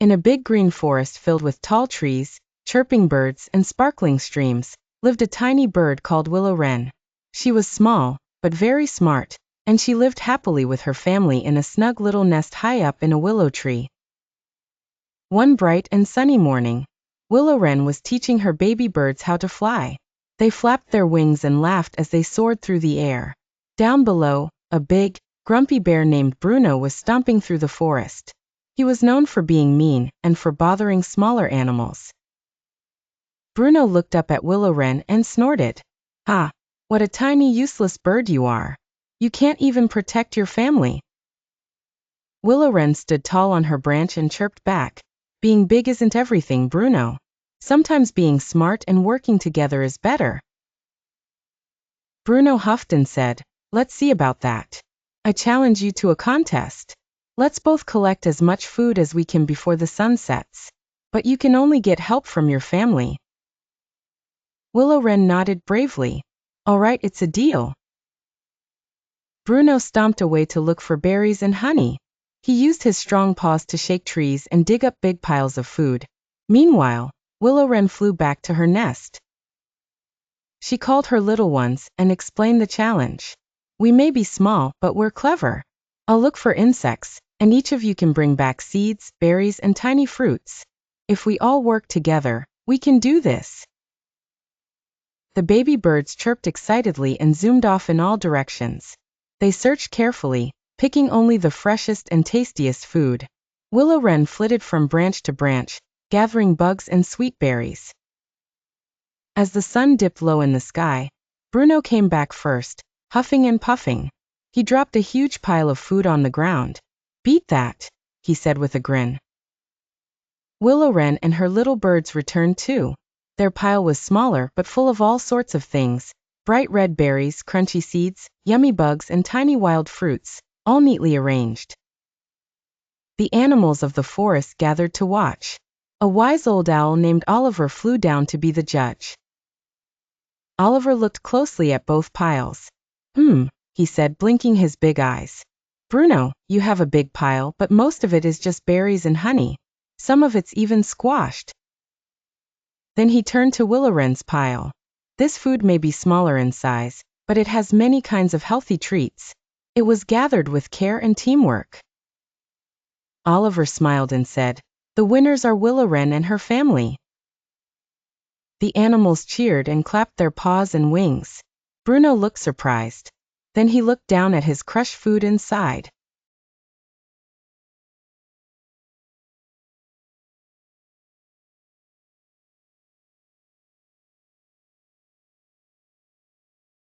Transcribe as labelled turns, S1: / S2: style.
S1: In a big green forest filled with tall trees, chirping birds, and sparkling streams, lived a tiny bird called Willow Wren. She was small, but very smart, and she lived happily with her family in a snug little nest high up in a willow tree. One bright and sunny morning, Willow Wren was teaching her baby birds how to fly. They flapped their wings and laughed as they soared through the air. Down below, a big, grumpy bear named Bruno was stomping through the forest. He was known for being mean and for bothering smaller animals. Bruno looked up at Willow Wren and snorted. "Ha! What a tiny useless bird you are. You can't even protect your family." Willow Wren stood tall on her branch and chirped back. "Being big isn't everything, Bruno. Sometimes being smart and working together is better." Bruno huffed and said, "Let's see about that. I challenge you to a contest. Let's both collect as much food as we can before the sun sets. But you can only get help from your family." Willow Wren nodded bravely. "All right, it's a deal." Bruno stomped away to look for berries and honey. He used his strong paws to shake trees and dig up big piles of food. Meanwhile, Willow Wren flew back to her nest. She called her little ones and explained the challenge. "We may be small, but we're clever. I'll look for insects, and each of you can bring back seeds, berries, and tiny fruits. If we all work together, we can do this." The baby birds chirped excitedly and zoomed off in all directions. They searched carefully, picking only the freshest and tastiest food. Willow Wren flitted from branch to branch, gathering bugs and sweet berries. As the sun dipped low in the sky, Bruno came back first, huffing and puffing. He dropped a huge pile of food on the ground. "Beat that," he said with a grin. Willow Wren and her little birds returned too. Their pile was smaller but full of all sorts of things: bright red berries, crunchy seeds, yummy bugs, and tiny wild fruits, all neatly arranged. The animals of the forest gathered to watch. A wise old owl named Oliver flew down to be the judge. Oliver looked closely at both piles. He said, blinking his big eyes. "Bruno, you have a big pile, but most of it is just berries and honey. Some of it's even squashed." Then he turned to Willow Wren's pile. "This food may be smaller in size, but it has many kinds of healthy treats. It was gathered with care and teamwork." Oliver smiled and said, "The winners are Willow Wren and her family." The animals cheered and clapped their paws and wings. Bruno looked surprised. Then he looked down at his crushed food and sighed.